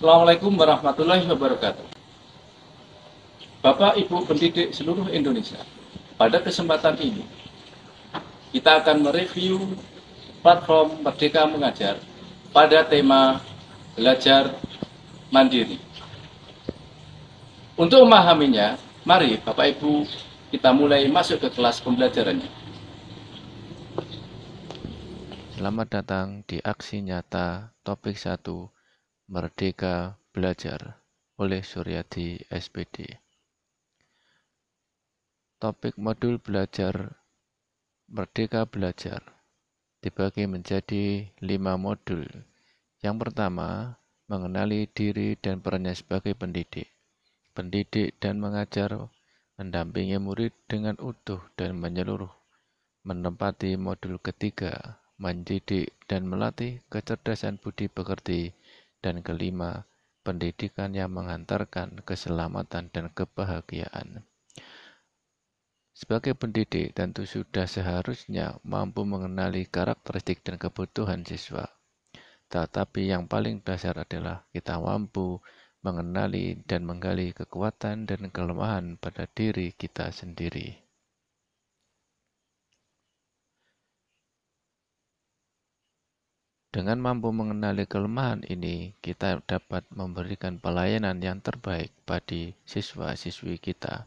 Assalamualaikum warahmatullahi wabarakatuh. Bapak Ibu pendidik seluruh Indonesia, pada kesempatan ini kita akan mereview platform Merdeka Mengajar pada tema belajar mandiri. Untuk memahaminya, mari Bapak Ibu kita mulai masuk ke kelas pembelajarannya. Selamat datang di aksi nyata topik 1 Merdeka Belajar oleh Suryadi SPD. Topik modul belajar Merdeka Belajar dibagi menjadi 5 modul. Yang pertama, mengenali diri dan perannya sebagai pendidik. Pendidik dan mengajar mendampingi murid dengan utuh dan menyeluruh. Menempati modul ketiga, mendidik dan melatih kecerdasan budi pekerti. Dan kelima, pendidikan yang menghantarkan keselamatan dan kebahagiaan. Sebagai pendidik, tentu sudah seharusnya mampu mengenali karakteristik dan kebutuhan siswa. Tetapi yang paling dasar adalah kita mampu mengenali dan menggali kekuatan dan kelemahan pada diri kita sendiri. Dengan mampu mengenali kelemahan ini, kita dapat memberikan pelayanan yang terbaik bagi siswa-siswi kita.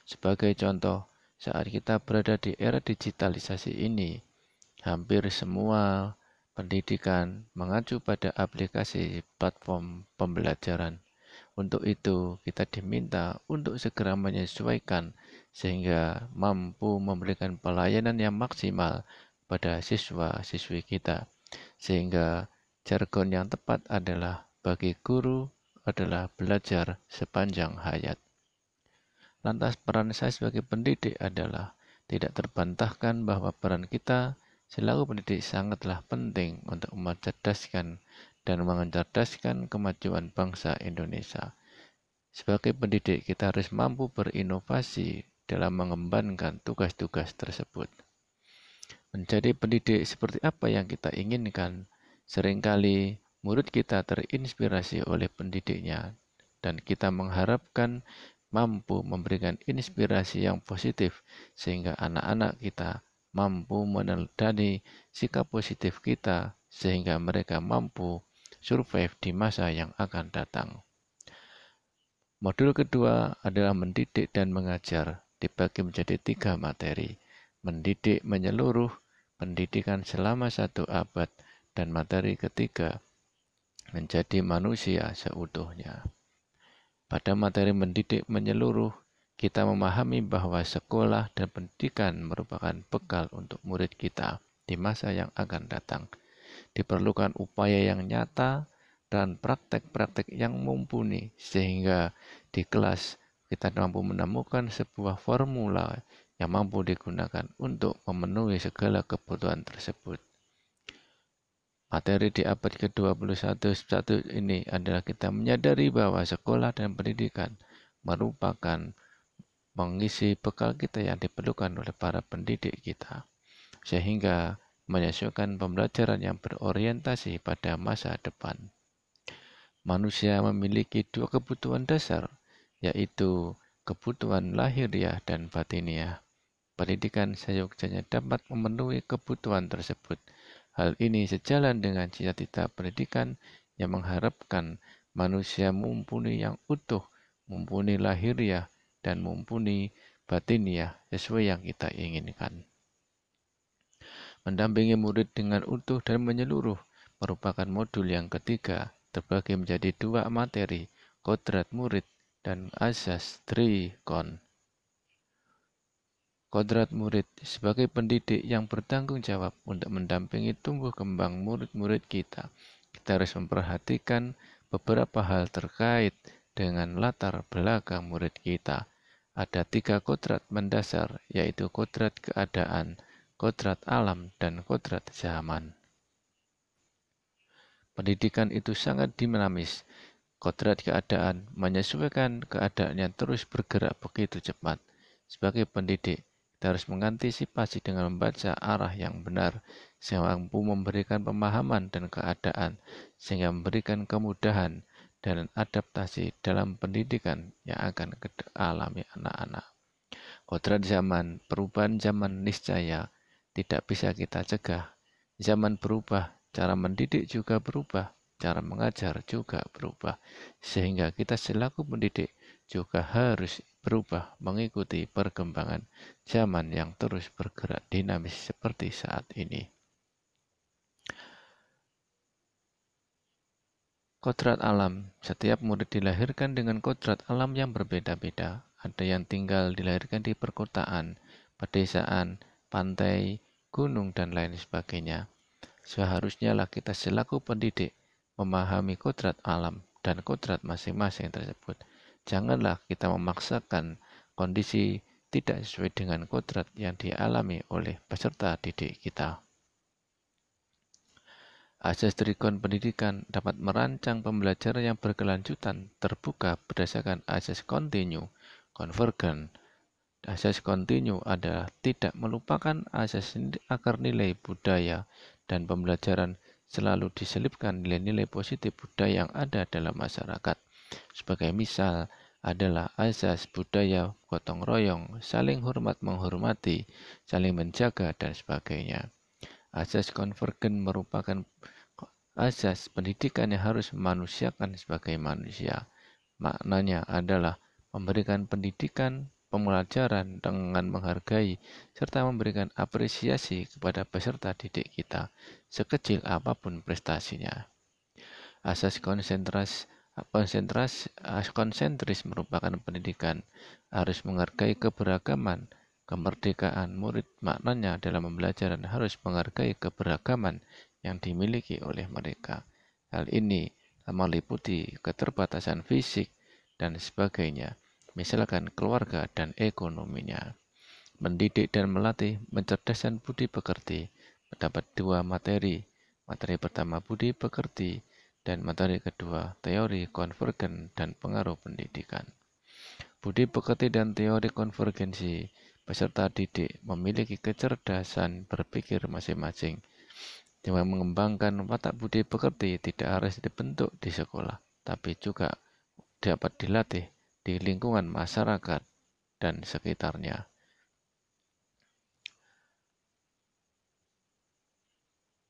Sebagai contoh, saat kita berada di era digitalisasi ini, hampir semua pendidikan mengacu pada aplikasi platform pembelajaran. Untuk itu, kita diminta untuk segera menyesuaikan sehingga mampu memberikan pelayanan yang maksimal pada siswa-siswi kita. Sehingga jargon yang tepat adalah bagi guru adalah belajar sepanjang hayat. Lantas peran saya sebagai pendidik adalah tidak terbantahkan bahwa peran kita selaku pendidik sangatlah penting untuk mencerdaskan dan mencerdaskan kemajuan bangsa Indonesia. Sebagai pendidik, kita harus mampu berinovasi dalam mengembangkan tugas-tugas tersebut. Menjadi pendidik seperti apa yang kita inginkan, seringkali murid kita terinspirasi oleh pendidiknya, dan kita mengharapkan mampu memberikan inspirasi yang positif sehingga anak-anak kita mampu meneladani sikap positif kita sehingga mereka mampu survive di masa yang akan datang. Modul kedua adalah mendidik dan mengajar, dibagi menjadi 3 materi. Mendidik menyeluruh, pendidikan selama 1 abad, dan materi ketiga, menjadi manusia seutuhnya. Pada materi mendidik menyeluruh, kita memahami bahwa sekolah dan pendidikan merupakan bekal untuk murid kita di masa yang akan datang. Diperlukan upaya yang nyata dan praktek-praktek yang mumpuni sehingga di kelas kita mampu menemukan sebuah formula yang mampu digunakan untuk memenuhi segala kebutuhan tersebut. Materi di abad ke-21 ini adalah kita menyadari bahwa sekolah dan pendidikan merupakan mengisi bekal kita yang diperlukan oleh para pendidik kita, sehingga menyesuaikan pembelajaran yang berorientasi pada masa depan. Manusia memiliki 2 kebutuhan dasar, yaitu kebutuhan lahiriah dan batiniah. Pendidikan seyogyanya dapat memenuhi kebutuhan tersebut. Hal ini sejalan dengan cita-cita pendidikan yang mengharapkan manusia mumpuni yang utuh, mumpuni lahiriah, dan mumpuni batiniah sesuai yang kita inginkan. Mendampingi murid dengan utuh dan menyeluruh merupakan modul yang ketiga, terbagi menjadi 2 materi, kodrat murid dan asas trikon. Kodrat murid sebagai pendidik yang bertanggung jawab untuk mendampingi tumbuh kembang murid-murid kita. Kita harus memperhatikan beberapa hal terkait dengan latar belakang murid kita. Ada 3 kodrat mendasar, yaitu kodrat keadaan, kodrat alam, dan kodrat zaman. Pendidikan itu sangat dinamis. Kodrat keadaan menyesuaikan keadaan yang terus bergerak begitu cepat. Sebagai pendidik, kita harus mengantisipasi dengan membaca arah yang benar, sehingga mampu memberikan pemahaman dan keadaan, sehingga memberikan kemudahan dan adaptasi dalam pendidikan yang akan alami anak-anak. Kodrat zaman, perubahan zaman niscaya tidak bisa kita cegah. Zaman berubah, cara mendidik juga berubah, cara mengajar juga berubah. Sehingga kita selaku pendidik juga harus berubah mengikuti perkembangan zaman yang terus bergerak dinamis seperti saat ini. Kodrat alam. Setiap murid dilahirkan dengan kodrat alam yang berbeda-beda. Ada yang tinggal dilahirkan di perkotaan, pedesaan, pantai, gunung, dan lain sebagainya. Seharusnya lah kita selaku pendidik memahami kodrat alam dan kodrat masing-masing tersebut. Janganlah kita memaksakan kondisi tidak sesuai dengan kodrat yang dialami oleh peserta didik kita. Asas Trikon pendidikan dapat merancang pembelajaran yang berkelanjutan, terbuka berdasarkan asas kontinu, konvergen. Asas kontinu adalah tidak melupakan asas agar nilai budaya dan pembelajaran selalu diselipkan nilai-nilai positif budaya yang ada dalam masyarakat. Sebagai misal adalah asas budaya gotong royong, saling hormat menghormati, saling menjaga, dan sebagainya. Asas konvergen merupakan asas pendidikan yang harus memanusiakan sebagai manusia. Maknanya adalah memberikan pendidikan, pembelajaran dengan menghargai serta memberikan apresiasi kepada peserta didik kita, sekecil apapun prestasinya. Asas konsentris merupakan pendidikan, harus menghargai keberagaman, kemerdekaan murid. Maknanya dalam pembelajaran harus menghargai keberagaman yang dimiliki oleh mereka. Hal ini meliputi keterbatasan fisik dan sebagainya, misalkan keluarga dan ekonominya. Mendidik dan melatih mencerdaskan budi pekerti mendapat dua materi. Materi pertama budi pekerti dan materi kedua teori konvergen dan pengaruh pendidikan. Budi pekerti dan teori konvergensi peserta didik memiliki kecerdasan berpikir masing-masing. Dengan mengembangkan watak budi pekerti tidak harus dibentuk di sekolah, tapi juga dapat dilatih di lingkungan masyarakat dan sekitarnya.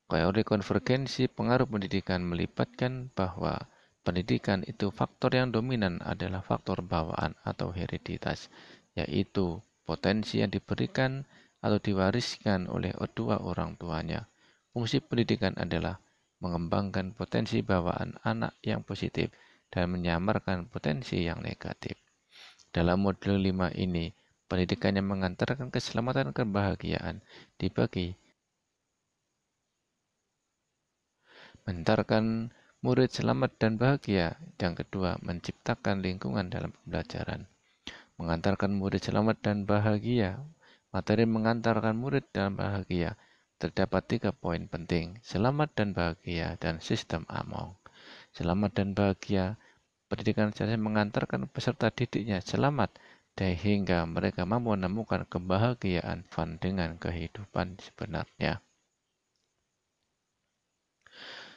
Teori konvergensi pengaruh pendidikan melibatkan bahwa pendidikan itu faktor yang dominan adalah faktor bawaan atau hereditas, yaitu potensi yang diberikan atau diwariskan oleh kedua orang tuanya. Fungsi pendidikan adalah mengembangkan potensi bawaan anak yang positif dan menyamarkan potensi yang negatif. Dalam model 5 ini, pendidikan yang mengantarkan keselamatan dan kebahagiaan dibagi mengantarkan murid selamat dan bahagia. Yang kedua, menciptakan lingkungan dalam pembelajaran. Mengantarkan murid selamat dan bahagia. Materi mengantarkan murid dalam bahagia. Terdapat 3 poin penting, selamat dan bahagia, dan sistem Among. Selamat dan bahagia, pendidikan saya mengantarkan peserta didiknya selamat, sehingga mereka mampu menemukan kebahagiaan dengan kehidupan sebenarnya.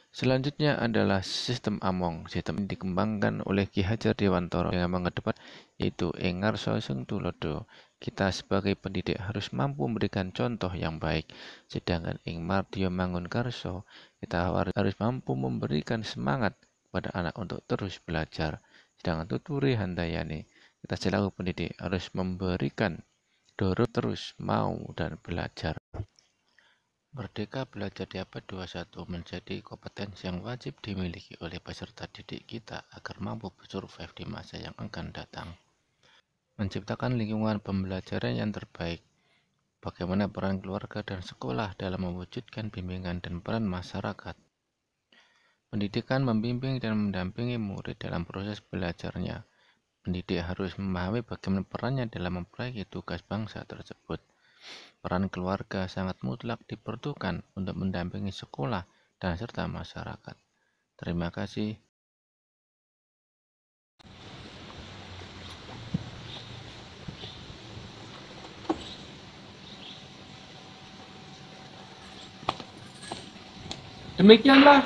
Selanjutnya adalah sistem Among. Sistem ini dikembangkan oleh Ki Hajar Dewantara yang mengedepan yaitu Engarso Sing Tulodo. Kita sebagai pendidik harus mampu memberikan contoh yang baik. Sedangkan Ing Mardya Mangunkarso, kita harus mampu memberikan semangat kepada anak untuk terus belajar. Sedangkan Tuturi Handayani, kita selaku pendidik harus memberikan dorong terus mau dan belajar. Merdeka Belajar di Abad 21 menjadi kompetensi yang wajib dimiliki oleh peserta didik kita agar mampu bersurvive di masa yang akan datang. Menciptakan lingkungan pembelajaran yang terbaik. Bagaimana peran keluarga dan sekolah dalam mewujudkan bimbingan dan peran masyarakat. Pendidikan membimbing dan mendampingi murid dalam proses belajarnya. Pendidik harus memahami bagaimana perannya dalam memproyeki tugas bangsa tersebut. Peran keluarga sangat mutlak diperlukan untuk mendampingi sekolah dan serta masyarakat. Terima kasih. Demikianlah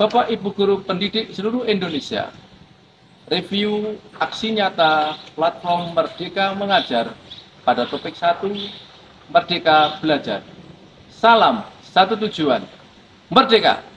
Bapak Ibu guru pendidik seluruh Indonesia, review aksi nyata platform Merdeka Mengajar pada topik 1, Merdeka Belajar. Salam satu tujuan, Merdeka!